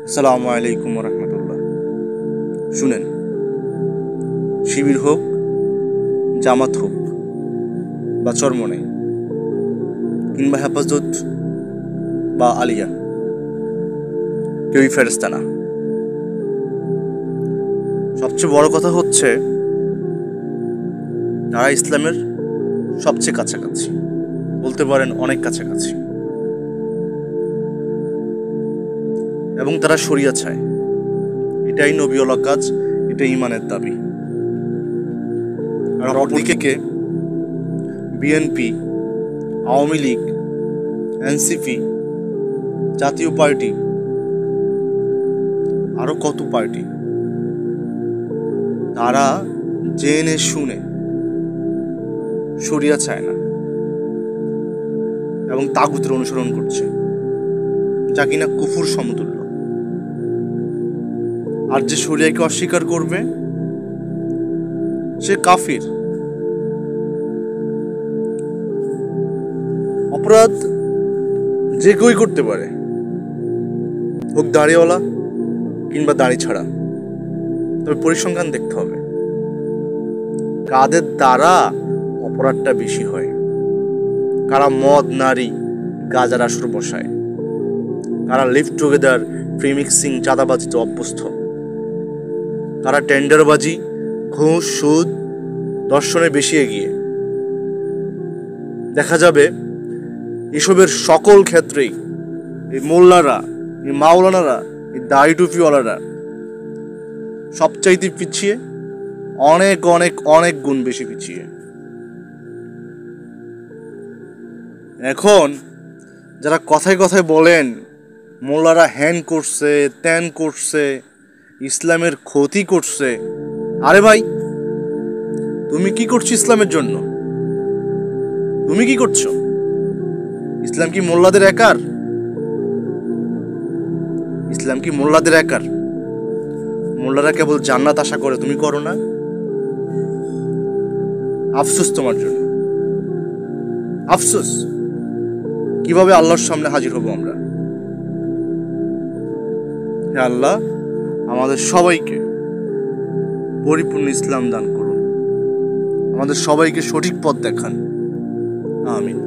আসসালামু আলাইকুম রহমতুল্লাহ। শুনেন, শিবির হোক, জামাত হোক বা চরমনে কিংবা হেফাজত বা আলিয়া, কেউই ফেরেশতা না। সবচেয়ে বড় কথা হচ্ছে তারা ইসলামের সবচেয়ে কাছাকাছি, বলতে পারেন অনেক কাছাকাছি, এবং তারা শরিয়া চায়। এটাই নবীওয়ালা কাজ, এটাই ইমানের দাবি। আর অপরদিকে বিএনপি, আওয়ামী লীগ, এনসিপি, জাতীয় পার্টি, আরো কত পার্টি, তারা জেনে শুনে শরিয়া চায় না এবং তাগুতের অনুসরণ করছে, যা কিনা কুফুর সমতুল্য। আর যে শরিয়াকে অস্বীকার করবে সে কাফির। অপরাধ যে কেউই করতে পারে, হোক দাড়িওয়ালা কিংবা দাড়ি ছাড়া, তবে পরিসংখ্যান দেখতে হবে কাদের দ্বারা অপরাধটা বেশি হয়। কারা মদ, নারী, গাঁজার আসর বসায়, কারা লিভ টুগেদার, প্রিমিক্সিং, চাঁদাবাজিতে অভ্যস্ত, কারা টেন্ডারবাজি, ঘুষ, সুদ, দর্শনে বেশি এগিয়ে। দেখা যাবে এসবের সকল ক্ষেত্রেই এই মোল্লারা, এই মাওলানারা, এই দাড়ি টুপিওয়ালারা সবচাইতে পিছিয়ে, অনেক অনেক অনেক গুণ বেশি পিছিয়ে। এখন যারা কথায় কথায় বলেন মোল্লারা হ্যান করছে, ত্যান করছে, ইসলামের ক্ষতি করছে, আরে ভাই, তুমি কি করছো ইসলামের জন্য? তুমি কি করছো? ইসলাম কি মোল্লাদের একার? ইসলাম কি মোল্লাদের একার? মোল্লারা কেবল জান্নাত আশা করে, তুমি করো না? আফসোস তোমার জন্য, আফসোস। কিভাবে আল্লাহর সামনে হাজির হব আমরা? হে আল্লাহ, আমাদের সবাইকে পরিপূর্ণ ইসলাম দান করুন, আমাদের সবাইকে সঠিক পথ দেখান। আমিন।